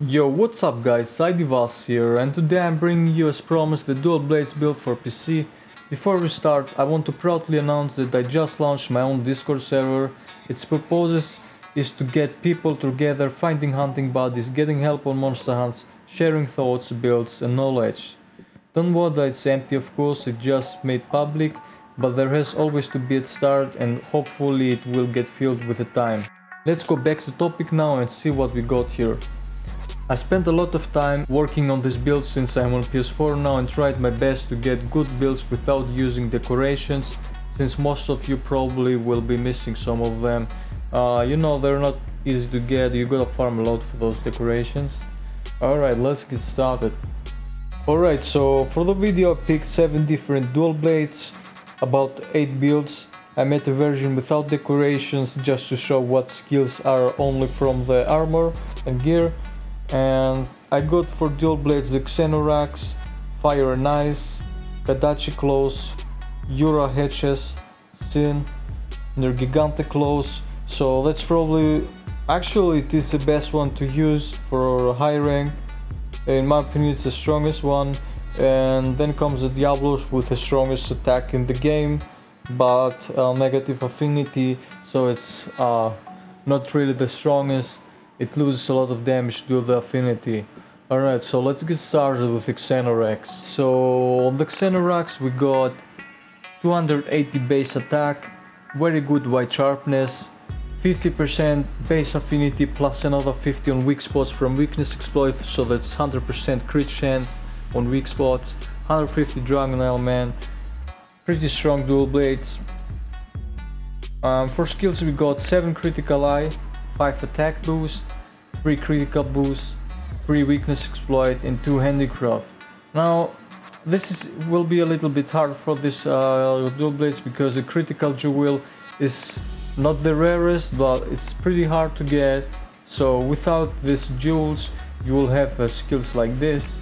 Yo, what's up guys, IDeVaste here, and today I'm bringing you as promised the dual blades build for PC. Before we start, I want to proudly announce that I just launched my own Discord server. Its purpose is to get people together, finding hunting buddies, getting help on monster hunts, sharing thoughts, builds and knowledge. Don't worry that it's empty, of course, it's just made public, but there has always to be a start and hopefully it will get filled with the time. Let's go back to topic now and see what we got here. I spent a lot of time working on this build since I'm on PS4 now and tried my best to get good builds without using decorations, since most of you probably will be missing some of them. You know, they're not easy to get, you gotta farm a lot for those decorations. Alright, let's get started. Alright, so for the video I picked 7 different dual blades, about 8 builds. I made a version without decorations just to show what skills are only from the armor and gear. And I got for dual blades the Xenorax, Fire and Ice, Kadachi Claws, Yura Hedges, Sin, Nergigante Claws. So that's probably, actually it is the best one to use for high rank. In my opinion it's the strongest one. And then comes the Diablos with the strongest attack in the game, but negative affinity, so it's not really the strongest. It loses a lot of damage due to the affinity. Alright, so let's get started with the Xenorax. So on the Xenorax we got 280 base attack, very good white sharpness, 50% base affinity plus another 50 on weak spots from weakness exploit, so that's 100% crit chance on weak spots, 150 dragon element, pretty strong dual blades. For skills we got 7 critical eye, 5 attack boost, 3 critical boost, 3 weakness exploit and 2 handicraft. Now this will be a little bit hard for this dual blades because the critical jewel is not the rarest, but it's pretty hard to get. So without these jewels you will have skills like this: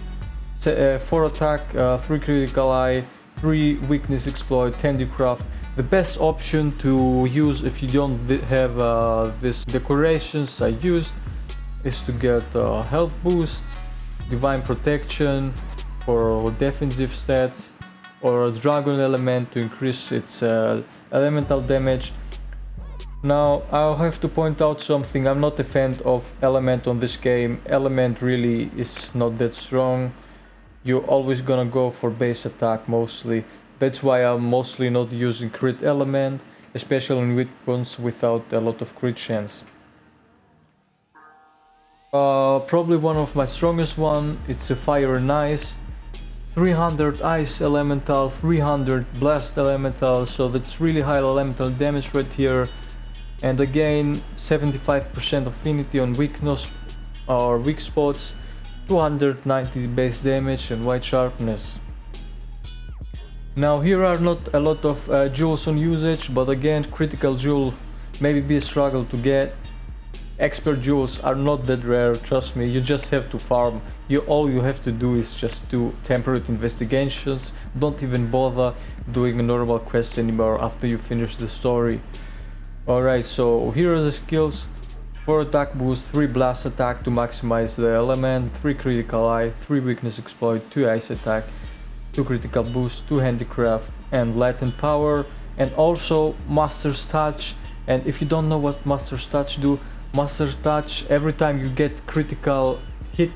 4 attack, 3 critical eye, 3 weakness exploit, handicraft. The best option to use if you don't have these decorations I used is to get health boost, divine protection for defensive stats, or a dragon element to increase its elemental damage. Now I'll have to point out something: I'm not a fan of element on this game. Element really is not that strong. You're always gonna go for base attack mostly. That's why I'm mostly not using crit element, especially in weapons without a lot of crit chance. Probably one of my strongest one, it's a Fire and Ice. 300 ice elemental, 300 blast elemental, so that's really high elemental damage right here. And again, 75% affinity on weakness or weak spots, 290 base damage and white sharpness. Now here are not a lot of jewels on usage, but again, critical jewel maybe be a struggle to get. Expert jewels are not that rare, trust me, you just have to farm. All you have to do is just do temperate investigations, don't even bother doing a normal quest anymore after you finish the story. Alright, so here are the skills: 4 attack boost, 3 blast attack to maximize the element, 3 critical eye, 3 weakness exploit, 2 ice attack, 2 critical boost, 2 handicraft and latent power, and also Master's Touch. And if you don't know what Master's Touch do, Master's Touch, every time you get critical hit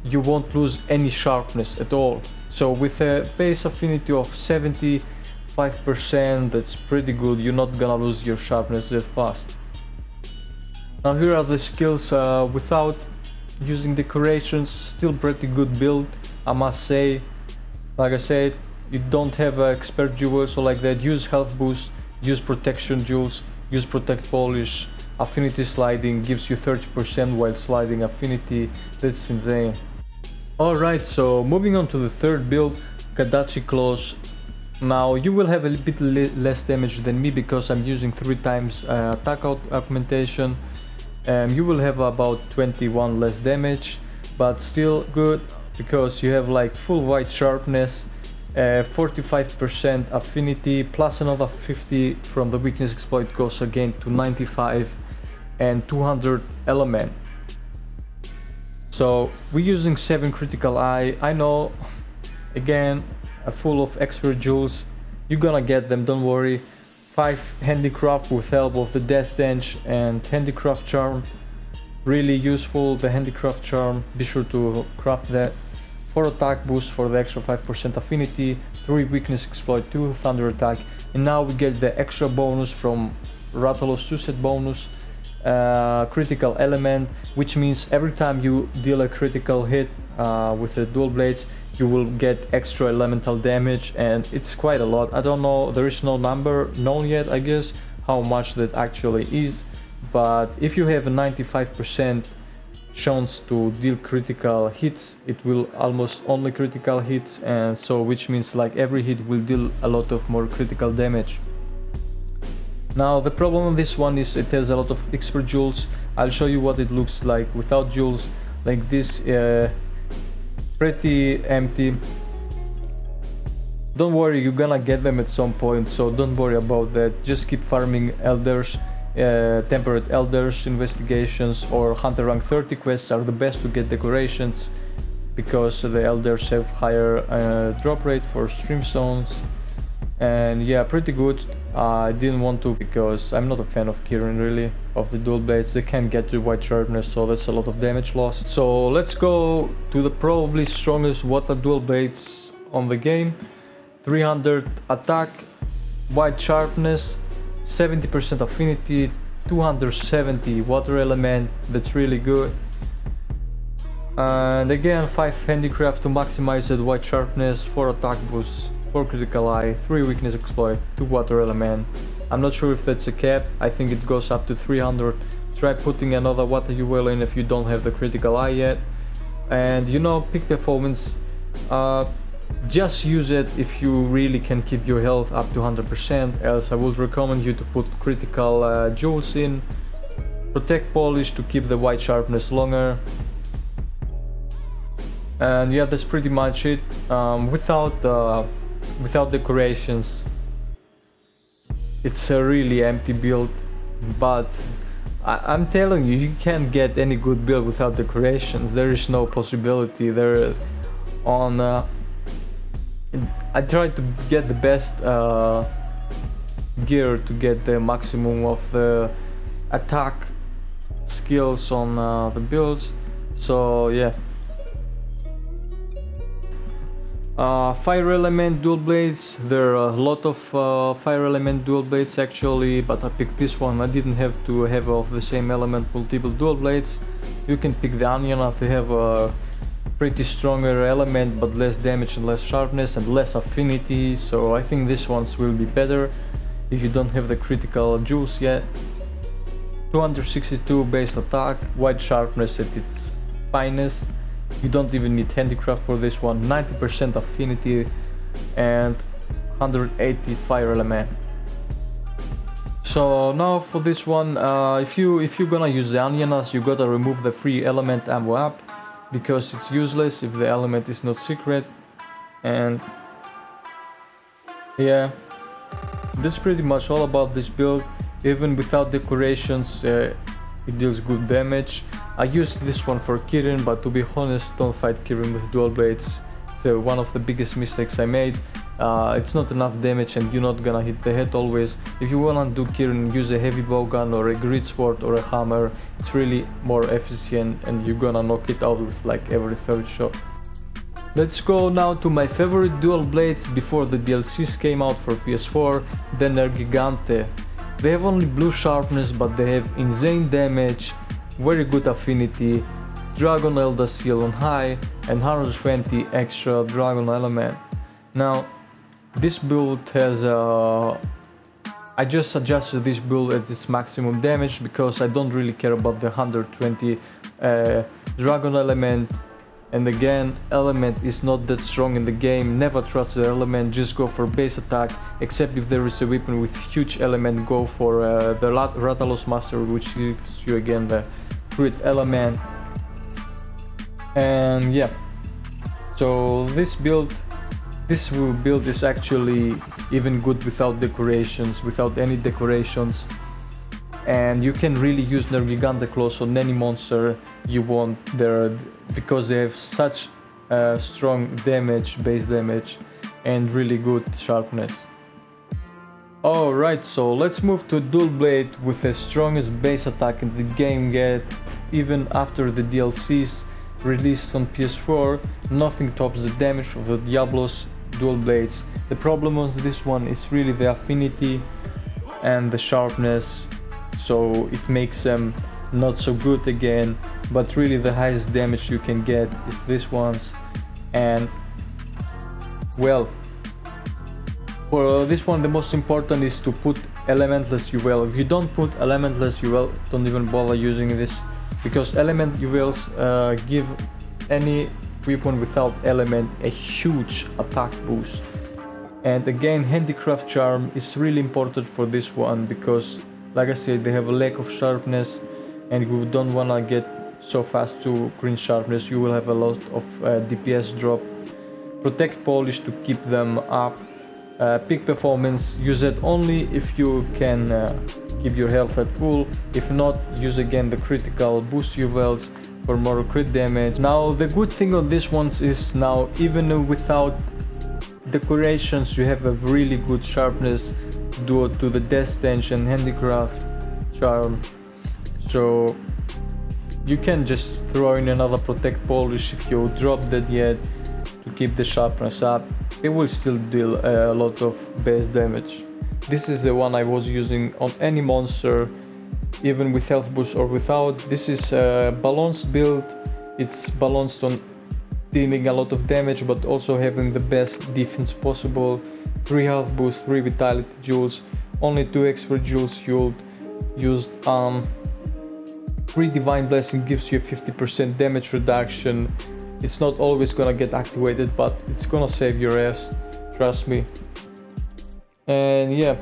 you won't lose any sharpness at all. So with a base affinity of 75%, that's pretty good. You're not gonna lose your sharpness that fast. Now here are the skills without using decorations. Still pretty good build, I must say. Like I said, you don't have expert jewels or like that. Use health boost, use protection jewels, use protect polish. Affinity sliding gives you 30% while sliding affinity. That's insane. Alright, so moving on to the third build, Kadachi Claws. Now you will have a bit less damage than me because I'm using 3 times attack augmentation. You will have about 21 less damage, but still good because you have like full white sharpness, 45% affinity plus another 50 from the weakness exploit goes again to 95, and 200 element. So we're using 7 critical eye. I know, again, full of expert jewels. You're gonna get them, don't worry. 5 handicraft with help of the death stench and handicraft charm. Really useful, the handicraft charm, be sure to craft that. 4 attack boost for the extra 5% affinity, 3 weakness exploit, 2 thunder attack, and now we get the extra bonus from Rathalos 2-set bonus, critical element, which means every time you deal a critical hit with the dual blades, you will get extra elemental damage, and it's quite a lot. I don't know, there is no number known yet, I guess, how much that actually is, but if you have a 95% chance to deal critical hits, it will almost only critical hits, and so which means like every hit will deal a lot of more critical damage. Now the problem with this one is it has a lot of expert jewels. I'll show you what it looks like without jewels. Like this, pretty empty. Don't worry, you're gonna get them at some point, so don't worry about that. Just keep farming elders. Temperate elders investigations or hunter rank 30 quests are the best to get decorations, because the elders have higher drop rate for stream zones. And yeah, pretty good. I didn't want to because I'm not a fan of Kirin really, of the dual blades. They can't get to white sharpness, so that's a lot of damage loss. So let's go to the probably strongest water dual blades on the game. 300 attack, white sharpness, 70% affinity, 270 water element, that's really good. And again, 5 handicraft to maximize the white sharpness, 4 attack boost, 4 critical eye, 3 weakness exploit, 2 water element. I'm not sure if that's a cap, I think it goes up to 300. Try putting another water UL in if you don't have the critical eye yet. And you know, peak performance, just use it if you really can keep your health up to 100%, else I would recommend you to put critical jewels in. Protect polish to keep the white sharpness longer. And yeah, that's pretty much it. Without decorations, it's a really empty build, but I'm telling you, you can't get any good build without decorations. There is no possibility. There on I tried to get the best gear to get the maximum of the attack skills on the builds. So yeah, fire element dual blades. There are a lot of fire element dual blades actually, but I picked this one. I didn't have to have of the same element multiple dual blades. You can pick the onion if they have a pretty stronger element but less damage and less sharpness and less affinity, so I think this ones will be better if you don't have the critical jewels yet. 262 base attack, white sharpness at its finest. You don't even need handicraft for this one. 90% affinity and 180 fire element. So now for this one, if you're gonna use the Anyanas, you gotta remove the free element ammo up, because it's useless if the element is not secret. And yeah, that's pretty much all about this build. Even without decorations, it deals good damage. I used this one for Kirin, but to be honest, don't fight Kirin with dual blades. It's one of the biggest mistakes I made. It's not enough damage and you're not gonna hit the head always. If you wanna do Kirin, use a heavy bowgun or a grid sword or a hammer. It's really more efficient and you're gonna knock it out with like every third shot. Let's go now to my favorite dual blades before the DLCs came out for PS4, the Nergigante. They have only blue sharpness, but they have insane damage, very good affinity, Dragon Elder Seal on high, and 120 extra Dragon element. Now, this build has I just adjusted this build at its maximum damage because I don't really care about the 120 Dragon element. And again, element is not that strong in the game. Never trust the element, just go for base attack, except if there is a weapon with huge element. Go for the Rathalos Master, which gives you again the crit element. And yeah, so this build is actually even good without decorations, without any decorations. and you can really use their Gigante Claws on any monster you want there, because they have such strong damage, base damage, and really good sharpness. Alright, so let's move to Dual Blade with the strongest base attack in the game yet. Even after the DLCs released on PS4, nothing tops the damage of the Diablos Dual Blades. The problem with this one is really the affinity and the sharpness, so it makes them not so good again, but really the highest damage you can get is this one's. And well, for this one the most important is to put Elementless UL. If you don't put Elementless UL, don't even bother using this, because Element ULs give any weapon without element a huge attack boost. And again, Handicraft Charm is really important for this one, because like I said, they have a lack of sharpness, and you don't wanna get so fast to green sharpness. You will have a lot of DPS drop. Protect Polish to keep them up. Peak Performance, use it only if you can keep your health at full. If not, use again the critical boost ULs for more crit damage. Now the good thing on this ones is, now even without decorations you have a really good sharpness due to the Death Stench and Handicraft Charm, so you can just throw in another Protect Polish if you drop that yet to keep the sharpness up. It will still deal a lot of base damage. This is the one I was using on any monster, even with health boost or without. This is a balanced build. It's balanced on dealing a lot of damage but also having the best defense possible. 3 health boost, 3 vitality jewels, only 2 expert jewels used. 3 divine blessing gives you a 50% damage reduction. It's not always gonna get activated, but it's gonna save your ass, trust me. And yeah,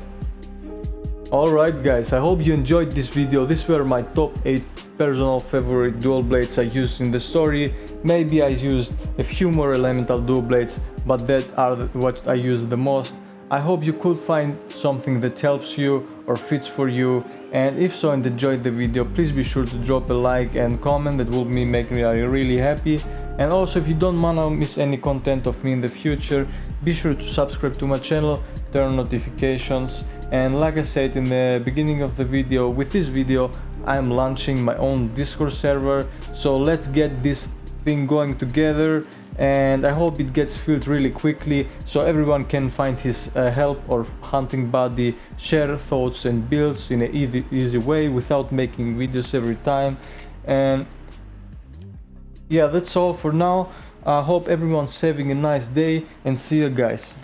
alright guys, I hope you enjoyed this video. These were my top 8 personal favorite dual blades I used in the story. Maybe I used a few more elemental dual blades, but that are what I use the most. I hope you could find something that helps you or fits for you, and if so and enjoyed the video, please be sure to drop a like and comment. That will make me really happy. And also, if you don't wanna miss any content of me in the future, be sure to subscribe to my channel, turn on notifications. And like I said in the beginning of the video, with this video I'm launching my own Discord server, so let's get this thing going together, and I hope it gets filled really quickly so everyone can find his help or hunting buddy, share thoughts and builds in an easy way without making videos every time. And yeah, that's all for now. I hope everyone's having a nice day, and see you guys.